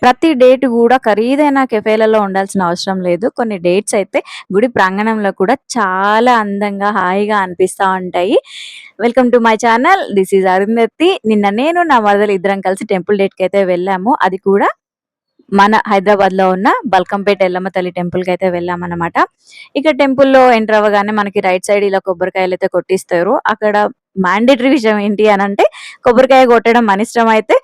ప్రతి డేట్ గూడా ఖరీదైన కెఫేలలో ఉండాల్సిన అవసరం లేదు. కొన్ని డేట్స్ అయితే గుడి ప్రాంగణంలో కూడా చాలా అందంగా, హాయిగా అనిపిస్తా ఉంటాయి. Welcome to my channel. This is Arundhati. నిన్న నేను, నా మరదలు ఇద్దరం కలిసి టెంపుల్ డేట్‌కయితే వెళ్ళాము. అది కూడా మన హైదరాబాద్‌లో ఉన్న బల్కంపేట ఎల్లమ్మ తల్లి టెంపుల్‌కయితే వెళ్ళామన్నమాట. ఇక టెంపుల్‌లో ఎంటర్ అవ్వగానే మనకి రైట్ సైడ్ ఇలా కొబ్బరికాయలైతే కొట్టిస్తారు. అక్కడ మ్యాండేటరీ విషయం ఏంటి అనంటే కొబ్బరికాయ కొట్టడం మనిష్టం అయితే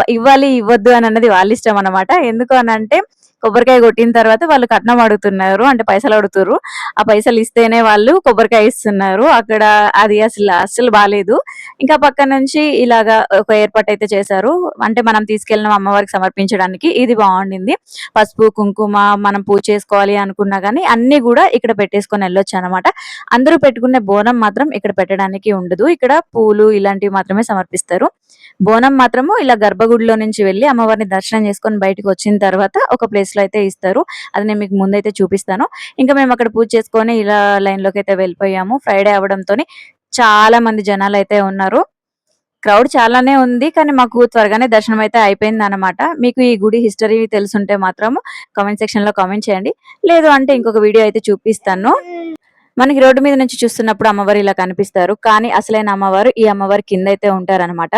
ఇవ్వాలి, ఇవ్వద్దు అనన్నది వాళ్ళిష్టం అన్నమాట. ఎందుకు అనంటే కొబ్బరికాయ కొట్టిన తర్వాత వాళ్ళు కట్నం అడుగుతున్నారు. అంటే పైసలు అడుగుతుర్రు. ఆ పైసలు ఇస్తేనే వాళ్ళు కొబ్బరికాయ ఇస్తున్నారు. అక్కడ అది అస్సలు బాలేదు. ఇంకా పక్కన నుంచి ఇలాగా ఒక ఏర్పాటైతే చేశారు. అంటే మనం తీసుకెళ్ళిన అమ్మవారికి సమర్పించడానికి ఇది బావుండింది. పసుపు, కుంకుమ మనం పూజ చేసుకోవాలి అనుకున్నా గానీ అన్నీ గూడా ఇక్కడ పెట్టేసుకొని ఎళ్ళొచ్చనమాట. అందరూ పెట్టుకునే బోనం మాత్రం ఇక్కడ పెట్టడానికి ఉండదు. ఇక్కడ పూలు ఇలాంటివి మాత్రమే సమర్పిస్తారు. బోనం మాత్రము ఇలా గర్భగుడిలో నుంచి వెళ్లి అమ్మవారిని దర్శనం చేసుకొని బయటకొచ్చిన తర్వాత ఒక ప్లేస్‌లో అయితే ఇస్తారు. అది నేను మీకు ముందైతే చూపిస్తాను. ఇంకా మేమక్కడ పూజ చేసుకొని ఇలా లైన్‌లోకైతే వెళ్ళిపోయాము. ఫ్రైడే అవ్వడంతోని చాలా మంది జనాలైతే ఉన్నారు. క్రౌడ్ చాలానే ఉంది. కానీ మాకు త్వరగానే దర్శనం అయితే అయిపోయిందనమాట. మీకు ఈ గుడి హిస్టరీ తెలిసుంటే మాత్రము కామెంట్ సెక్షన్‌లో కామెంట్ చేయండి. లేదు అంటే ఇంకొక వీడియో అయితే చూపిస్తాను. మనకి రోడ్డు మీద నుంచి చూస్తున్నప్పుడు అమ్మవారు ఇలా కనిపిస్తారు. కానీ అసలైన అమ్మవారు ఈ అమ్మవారి కిందైతే ఉంటారనమాట.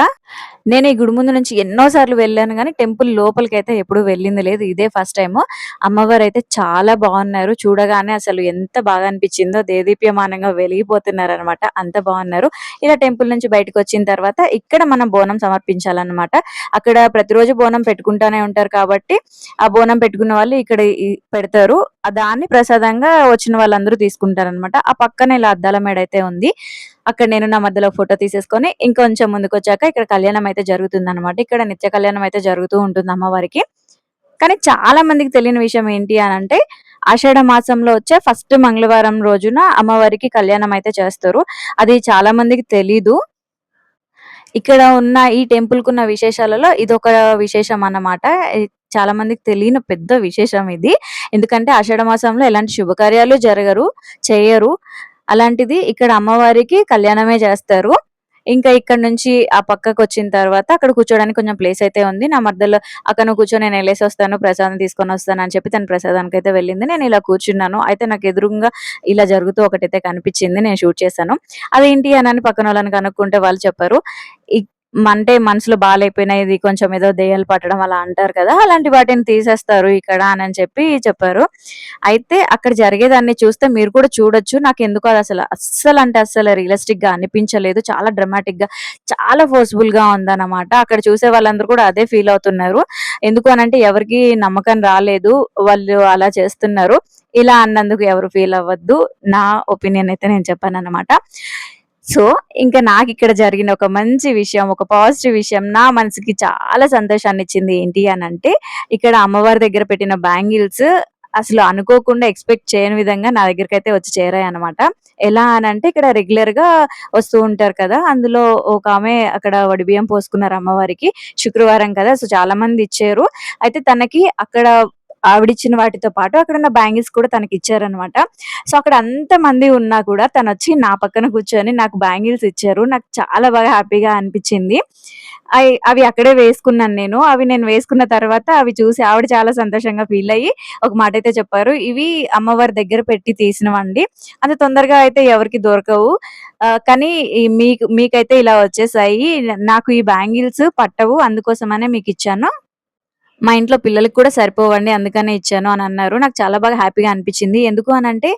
నేను ఈ గుడి ముందు నుంచి ఎన్నో సార్లు వెళ్ళాను గానీ టెంపుల్ లోపలికైతే ఎప్పుడు వెళ్ళింది లేదు. ఇదే ఫస్ట్ టైము. అమ్మవారైతే చాలా బాగున్నారు. చూడగానే అసలు ఎంత బాగా అనిపించిందో దేదీప్యమానంగా వెలిగిపోతున్నారనమాట. అంత బాగున్నారు. ఇలా టెంపుల్ నుంచి బయటకొచ్చిన తర్వాత ఇక్కడ మనం బోనం సమర్పించాలన్నమాట. అక్కడ ప్రతిరోజు బోనం పెట్టుకుంటానే ఉంటారు కాబట్టి ఆ బోనం పెట్టుకున్న వాళ్ళు ఇక్కడ పెడతారు. దాన్ని ప్రసాదంగా వచ్చిన వాళ్ళందరూ తీసుకుంటారనమాట. ఆ పక్కన ఇలా అద్దాల మేడ అయితే ఉంది. అక్కడ నేను నా మధ్యలో ఫోటో తీసేసుకొని ఇంకొంచెం ముందుకొచ్చాక ఇక్కడ కళ్యాణం అయితే జరుగుతుందనమాట. ఇక్కడ నిత్య కళ్యాణం అయితే జరుగుతూ ఉంటుంది అమ్మవారికి. కానీ చాలా మందికి తెలియని విషయం ఏంటి అనంటే ఆషాఢ మాసంలో వచ్చే ఫస్ట్ మంగళవారం రోజున అమ్మవారికి కళ్యాణం అయితే చేస్తారు. అది చాలా మందికి తెలీదు. ఇక్కడ ఉన్న ఈ టెంపుల్‌కున్న విశేషాలలో ఇదొక విశేషం అన్నమాట. చాలా మందికి తెలియని పెద్ద విశేషం ఇది. ఎందుకంటే ఆషాఢ మాసంలో ఎలాంటి శుభకార్యాలు చేయరు. అలాంటిది ఇక్కడ అమ్మవారికి కళ్యాణమే చేస్తారు. ఇంకా ఇక్కడ నుంచి ఆ పక్కకొచ్చిన తర్వాత అక్కడ కూర్చోడానికి కొంచెం ప్లేస్ అయితే ఉంది. నా మధ్యలో "అక్క నువ్వు కూర్చో నేను ఎళ్ళేసొస్తాను. ప్రసాదం తీసుకొనొస్తాను" అని చెప్పి తను ప్రసాదానికైతే వెళ్ళింది. నేను ఇలా కూర్చున్నాను. అయితే నాకు ఎదురుంగా ఇలా జరుగుతూ ఒకటైతే కనిపించింది. నేను షూట్ చేశాను. అదేంటి అనని పక్కనోళ్ళని కనుక్కుంటే వాళ్ళు చెప్పారు. ఇ అంటే మనసులో బాలేకపోయినా ఇది కొంచెం ఏదో దెయ్యాలు పట్టడం అలా అంటారు కదా! అలాంటి వాటిని తీసేస్తారు ఇక్కడ అనని చెప్పి చెప్పారు. అయితే అక్కడ జరిగేదాన్ని చూస్తే మీరు కూడా చూడొచ్చు. నాకెందుకో అస్సలంటే అస్సలు రియలిస్టిక్‌గా అనిపించలేదు. చాలా డ్రమాటిక్‌గా, చాలా ఫోర్స్‌బుల్‌గా ఉందన్నమాట. అక్కడ చూసే వాళ్ళందరూ కూడా అదే ఫీల్ అవుతున్నారు. ఎందుకు అనంటే ఎవరికీ నమ్మకం రాలేదు. వాళ్ళు అలా చేస్తున్నారు. ఇలా అన్నందుకు ఎవరు ఫీల్ అవ్వద్దు. నా ఒపీనియన్ అయితే నేను చెప్పానన్నమాట. సో, ఇంకా నాకిక్కడ జరిగిన ఒక మంచి విషయం, ఒక పాజిటివ్ విషయం నా మనసుకి చాలా సంతోషాన్నిచ్చింది ఏంటి అనంటే, ఇక్కడ అమ్మవారి దగ్గర పెట్టిన బ్యాంగిల్స్ అసలు అనుకోకుండా ఎక్స్‌పెక్ట్ చేయని విధంగా నా దగ్గరికైతే వచ్చి చేరాయన్నమాట. ఎలా అనంటే ఇక్కడ రెగ్యులర్‌గా వస్తూ ఉంటారు కదా! అందులో ఒకామె అక్కడ వడిబియ్యం పోసుకున్నారు అమ్మవారికి. శుక్రవారం కదా! సో, చాలా మంది ఇచ్చారు. అయితే తనకి అక్కడ ఆవిడిచ్చిన వాటితో పాటు అక్కడున్న బ్యాంగిల్స్ కూడా తనకిచ్చారన్నమాట. సో, అక్కడ అంతమంది ఉన్నా కూడా తనొచ్చి నా పక్కన కూర్చొని నాకు బ్యాంగిల్స్ ఇచ్చారు. నాకు చాలా బాగా హ్యాపీగా అనిపిచ్చింది. అవి అక్కడే వేసుకున్నాను నేను. అవి నేను వేసుకున్న తర్వాత అవి చూసి ఆవిడ చాలా సంతోషంగా ఫీలయ్యి ఒక మాటైతే చెప్పారు. "ఇవి అమ్మవారి దగ్గర పెట్టి తీసినవండి. అంత తొందరగా అయితే ఎవరికీ దొరకవు. కానీ మీకైతే ఇలా వచ్చేసాయి. నాకు ఈ బ్యాంగిల్స్ పట్టవు. అందుకోసమనే మీకిచ్చాను. మా ఇంట్లో పిల్లలకి కూడా సరిపోవండి. అందుకనే ఇచ్చాను" అని అన్నారు. నాకు చాలా బాగా హ్యాపీగా అనిపించింది. ఎందుకు అనంటే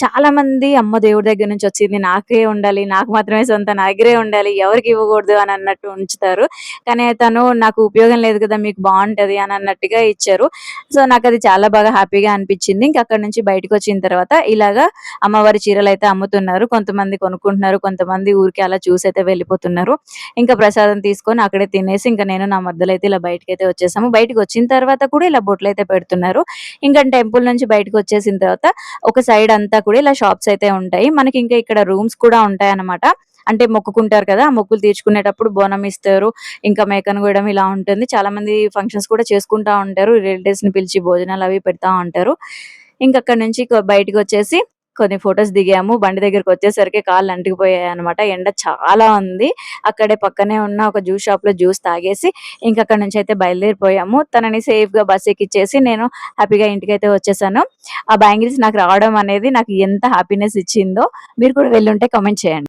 చాలామంది అమ్మో! దేవుడి దగ్గర నుంచి వచ్చింది నాకే ఉండాలి. నాకు మాత్రమే సొంతం. నా దగ్గరే ఉండాలి. ఎవరికీ ఇవ్వకూడదు అని అన్నట్టు ఉంచుతారు. కానీ తను నాకు ఉపయోగం లేదు కదా! మీకు బావుంటది అని అన్నట్టుగా ఇచ్చారు. సో, నాకది చాలా బాగా హ్యాపీగా అనిపించింది. ఇంక అక్కడి నుంచి బయటకొచ్చిన తర్వాత ఇలాగా అమ్మవారి చీరలైతే అమ్ముతున్నారు. కొంతమంది కొనుక్కుంటున్నారు. కొంతమంది ఊరికే అలా చూసైతే వెళ్ళిపోతున్నారు. ఇంకా ప్రసాదం తీసుకొని అక్కడే తినేసి ఇంక నేను నా మరదలైతే ఇలా బయటికైతే వచ్చేసాము. బయటికొచ్చిన తర్వాత కూడా ఇలా బొట్లయితే పెడుతున్నారు. ఇంకా టెంపుల్ నుంచి బయటకొచ్చేసిన తర్వాత ఒక సైడ్ అంతా కూడా ఇలా షాప్స్ అయితే ఉంటాయి. మనకి ఇంకా ఇక్కడ రూమ్స్ కూడా ఉంటాయన్నమాట. అంటే మొక్కుకుంటారు కదా! ఆ మొక్కులు తీర్చుకునేటప్పుడు బోనం ఇస్తారు. ఇంకా మేకను కోయడం ఇలా ఉంటుంది. చాలా మంది ఫంక్షన్స్ కూడా చేసుకుంటా ఉంటారు. రిలేటివ్స్‌ని పిలిచి భోజనాలవి పెడతా ఉంటారు. ఇంకక్కడి నుంచి బయటికొచ్చేసి కొన్ని ఫోటోస్ దిగాము. బండి దగ్గరకొచ్చేసరికి కాళ్ళు అంటుకుపోయాయన్నమాట. ఎండ చాలా ఉంది. అక్కడే పక్కనే ఉన్న ఒక జ్యూస్ షాప్‌లో జ్యూస్ తాగేసి ఇంకక్కడి నుంచయితే బయలుదేరిపోయాము. తనని సేఫ్‌గా బస్ ఎక్కిచ్చేసి నేను హ్యాపీగా ఇంటికైతే వచ్చేసాను. ఆ బ్యాంగిల్స్ నాకు రావడం అనేది నాకు ఎంత హ్యాపీనెస్ ఇచ్చిందో మీరు కూడా వెళ్ళుంటే కామెంట్ చేయండి.